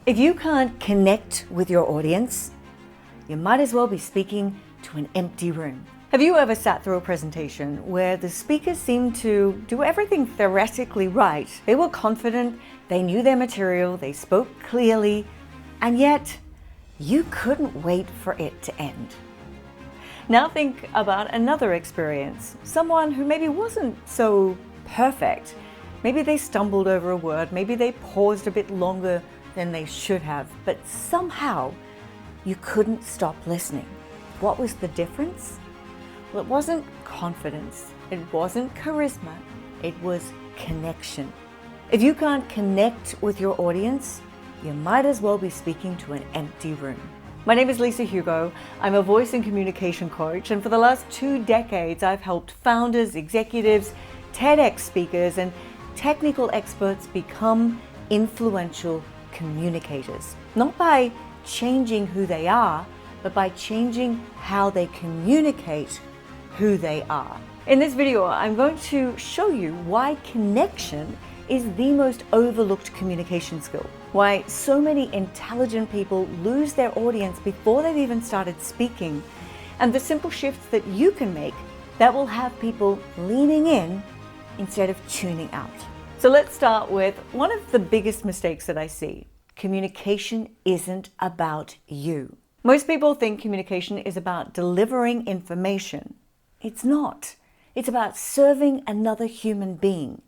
If you can't connect with your audience, you might as well be speaking to an empty room. Have you ever sat through a presentation where the speakers seemed to do everything theoretically right? They were confident, they knew their material, they spoke clearly, and yet you couldn't wait for it to end. Now think about another experience. Someone who maybe wasn't so perfect. Maybe they stumbled over a word, maybe they paused a bit longer than they should have, but somehow you couldn't stop listening. What was the difference? Well, it wasn't confidence, it wasn't charisma, it was connection. If you can't connect with your audience, you might as well be speaking to an empty room. My name is Hugo. I'm a voice and communication coach, and for the last 2 decades, I've helped founders, executives, TEDx speakers, and technical experts become influential communicators. Not by changing who they are, but by changing how they communicate who they are. In this video, I'm going to show you why connection is the most overlooked communication skill. Why so many intelligent people lose their audience before they've even started speaking, and the simple shifts that you can make that will have people leaning in instead of tuning out. So let's start with one of the biggest mistakes that I see. Communication isn't about you. Most people think communication is about delivering information. It's not. It's about serving another human being.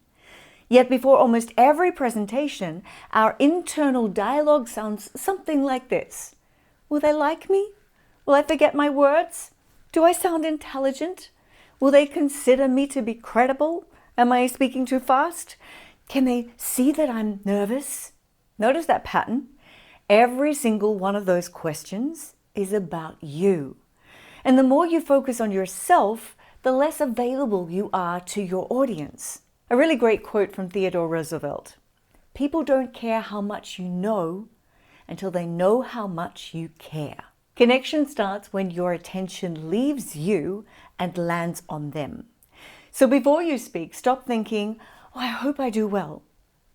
Yet before almost every presentation, our internal dialogue sounds something like this. Will they like me? Will I forget my words? Do I sound intelligent? Will they consider me to be credible? Am I speaking too fast? Can they see that I'm nervous? Notice that pattern. Every single one of those questions is about you. And the more you focus on yourself, the less available you are to your audience. A really great quote from Theodore Roosevelt. People don't care how much you know until they know how much you care. Connection starts when your attention leaves you and lands on them. So before you speak, stop thinking, "Oh, I hope I do well."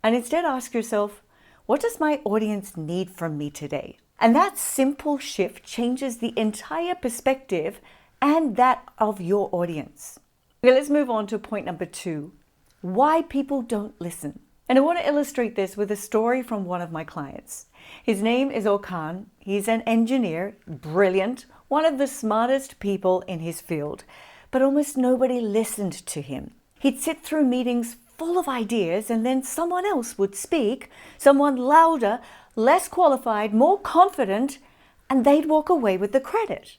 And instead ask yourself, what does my audience need from me today? And that simple shift changes the entire perspective and that of your audience. Okay, let's move on to point number 2, why people don't listen. And I want to illustrate this with a story from one of my clients. His name is Okan. He's an engineer, brilliant, one of the smartest people in his field, but almost nobody listened to him. He'd sit through meetings full of ideas, and then someone else would speak, someone louder, less qualified, more confident, and they'd walk away with the credit.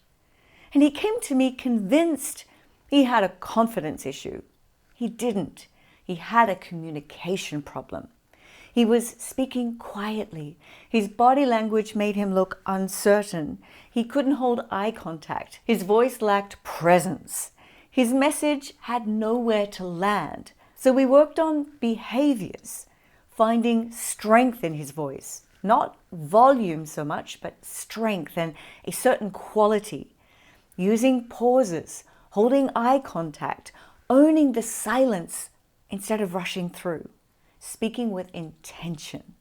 And he came to me convinced he had a confidence issue. He didn't. He had a communication problem. He was speaking quietly. His body language made him look uncertain. He couldn't hold eye contact. His voice lacked presence. His message had nowhere to land. So we worked on behaviors, finding strength in his voice, not volume so much, but strength and a certain quality, using pauses, holding eye contact, owning the silence instead of rushing through, speaking with intention.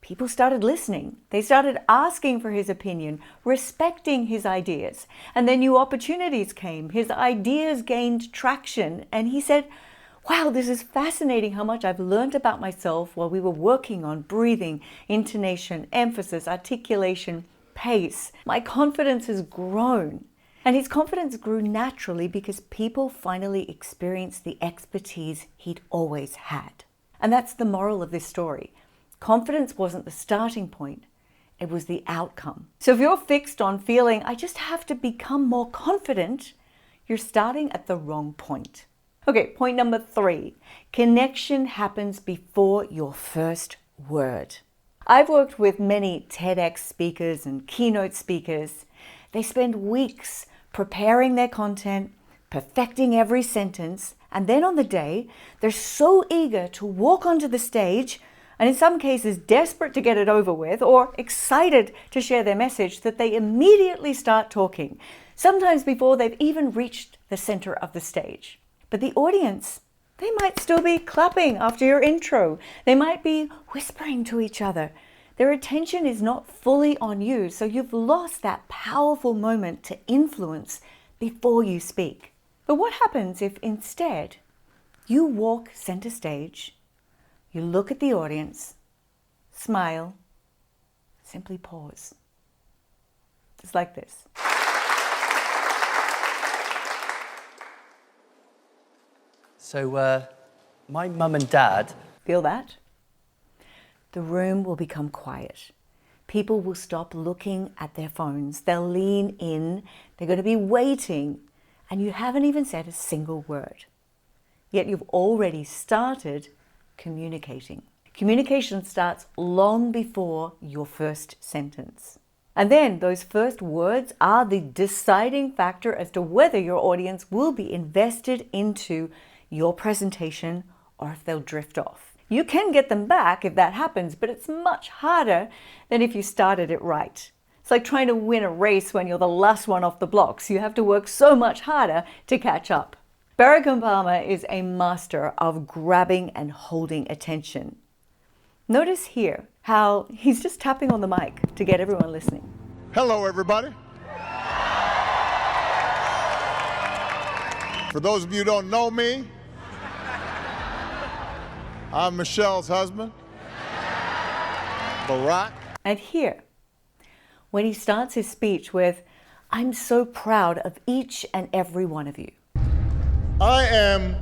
People started listening. They started asking for his opinion, respecting his ideas, and then new opportunities came. His ideas gained traction, and he said, "Wow, this is fascinating how much I've learned about myself while we were working on breathing, intonation, emphasis, articulation, pace. My confidence has grown." And his confidence grew naturally because people finally experienced the expertise he'd always had. And that's the moral of this story. Confidence wasn't the starting point, it was the outcome. So if you're fixed on feeling, "I just have to become more confident," you're starting at the wrong point. Okay, point number 3. Connection happens before your first word. I've worked with many TEDx speakers and keynote speakers. They spend weeks preparing their content, perfecting every sentence, and then on the day, they're so eager to walk onto the stage, and in some cases desperate to get it over with, or excited to share their message, that they immediately start talking, sometimes before they've even reached the center of the stage. But the audience, they might still be clapping after your intro. They might be whispering to each other. Their attention is not fully on you, so you've lost that powerful moment to influence before you speak. But what happens if instead you walk center stage, you look at the audience, smile, simply pause. Just like this. So, my mum and dad... Feel that? The room will become quiet. People will stop looking at their phones. They'll lean in. They're going to be waiting. And you haven't even said a single word. Yet you've already started communicating. Communication starts long before your first sentence. And then those first words are the deciding factor as to whether your audience will be invested into your presentation or if they'll drift off. You can get them back if that happens, but it's much harder than if you started it right. It's like trying to win a race when you're the last one off the blocks. You have to work so much harder to catch up. Barack Obama is a master of grabbing and holding attention. Notice here how he's just tapping on the mic to get everyone listening. Hello, everybody. For those of you who don't know me, I'm Michelle's husband, Barack. And here, when he starts his speech with, "I'm so proud of each and every one of you." I am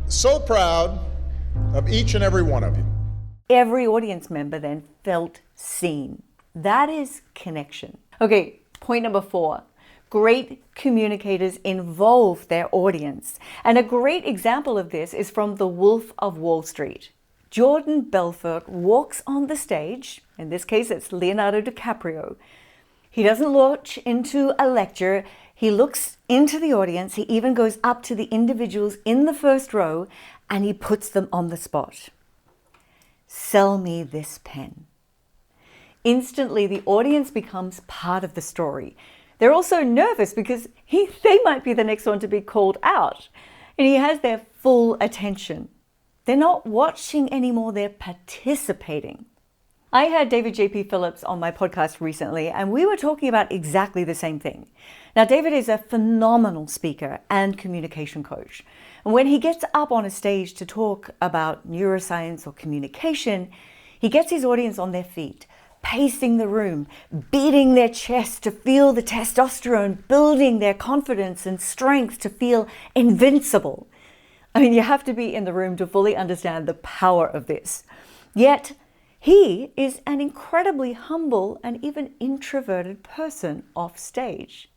so proud of each and every one of you. Every audience member then felt seen. That is connection. Okay, point number 4. Great communicators involve their audience. And a great example of this is from The Wolf of Wall Street. Jordan Belfort walks on the stage. In this case, it's Leonardo DiCaprio. He doesn't launch into a lecture. He looks into the audience. He even goes up to the individuals in the first row and he puts them on the spot. "Sell me this pen." Instantly, the audience becomes part of the story. They're also nervous because they might be the next one to be called out. And he has their full attention. They're not watching anymore, they're participating. I had David JP Phillips on my podcast recently, and we were talking about exactly the same thing. Now, David is a phenomenal speaker and communication coach. And when he gets up on a stage to talk about neuroscience or communication, he gets his audience on their feet, pacing the room, beating their chest to feel the testosterone, building their confidence and strength to feel invincible. I mean, you have to be in the room to fully understand the power of this. Yet, he is an incredibly humble and even introverted person off stage.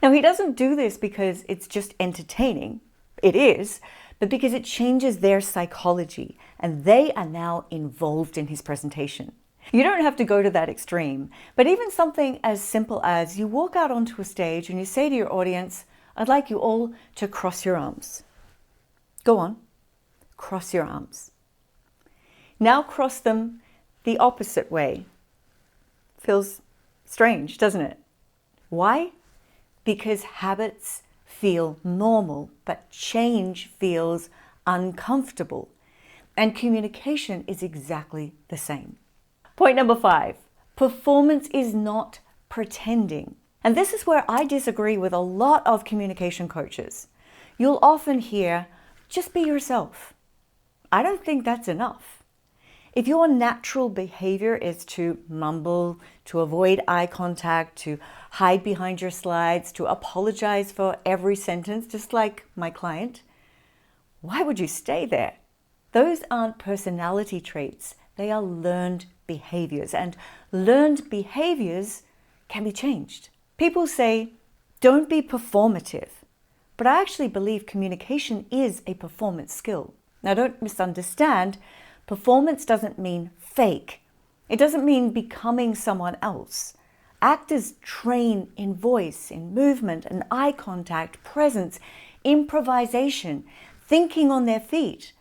Now, he doesn't do this because it's just entertaining. It is, but because it changes their psychology and they are now involved in his presentation. You don't have to go to that extreme, but even something as simple as you walk out onto a stage and you say to your audience, "I'd like you all to cross your arms." Go on, cross your arms. Now cross them the opposite way. Feels strange, doesn't it? Why? Because habits feel normal, but change feels uncomfortable. And communication is exactly the same. Point number 5, performance is not pretending. And this is where I disagree with a lot of communication coaches. You'll often hear, just be yourself. I don't think that's enough. If your natural behavior is to mumble, to avoid eye contact, to hide behind your slides, to apologize for every sentence, just like my client, why would you stay there? Those aren't personality traits. They are learned behaviors, and learned behaviors can be changed. People say, don't be performative, but I actually believe communication is a performance skill. Now, don't misunderstand. Performance doesn't mean fake. It doesn't mean becoming someone else. Actors train in voice, in movement, and eye contact, presence, improvisation, thinking on their feet.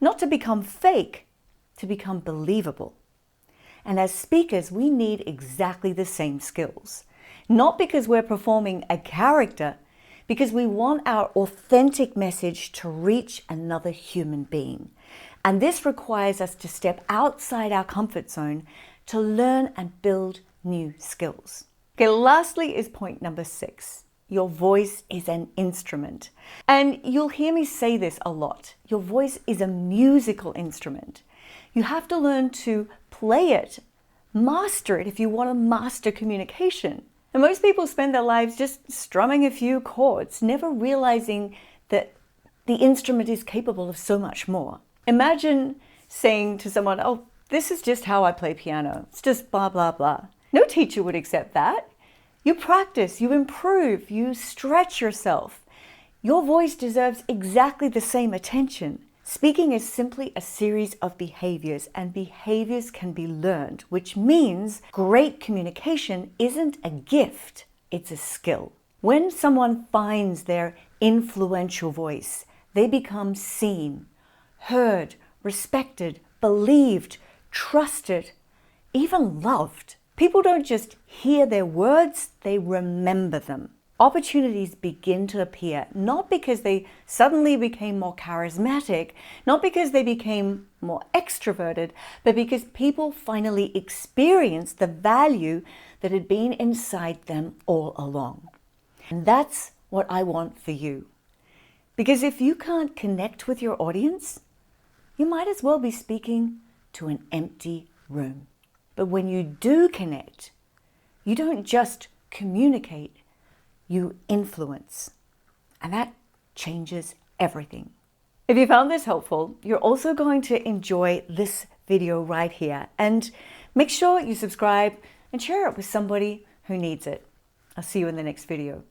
Not to become fake, to become believable. And as speakers, we need exactly the same skills. Not because we're performing a character, because we want our authentic message to reach another human being. And this requires us to step outside our comfort zone to learn and build new skills. Okay, lastly is point number 6. Your voice is an instrument. And you'll hear me say this a lot. Your voice is a musical instrument. You have to learn to play it, master it if you want to master communication. And most people spend their lives just strumming a few chords, never realizing that the instrument is capable of so much more. Imagine saying to someone, oh, this is just how I play piano. It's just blah, blah, blah. No teacher would accept that. You practice, you improve, you stretch yourself. Your voice deserves exactly the same attention. Speaking is simply a series of behaviors, and behaviors can be learned, which means great communication isn't a gift, it's a skill. When someone finds their influential voice, they become seen, heard, respected, believed, trusted, even loved. People don't just hear their words, they remember them. Opportunities begin to appear, not because they suddenly became more charismatic, not because they became more extroverted, but because people finally experienced the value that had been inside them all along. And that's what I want for you. Because if you can't connect with your audience, you might as well be speaking to an empty room. But when you do connect, you don't just communicate, you influence. And that changes everything. If you found this helpful, you're also going to enjoy this video right here. And make sure you subscribe and share it with somebody who needs it. I'll see you in the next video.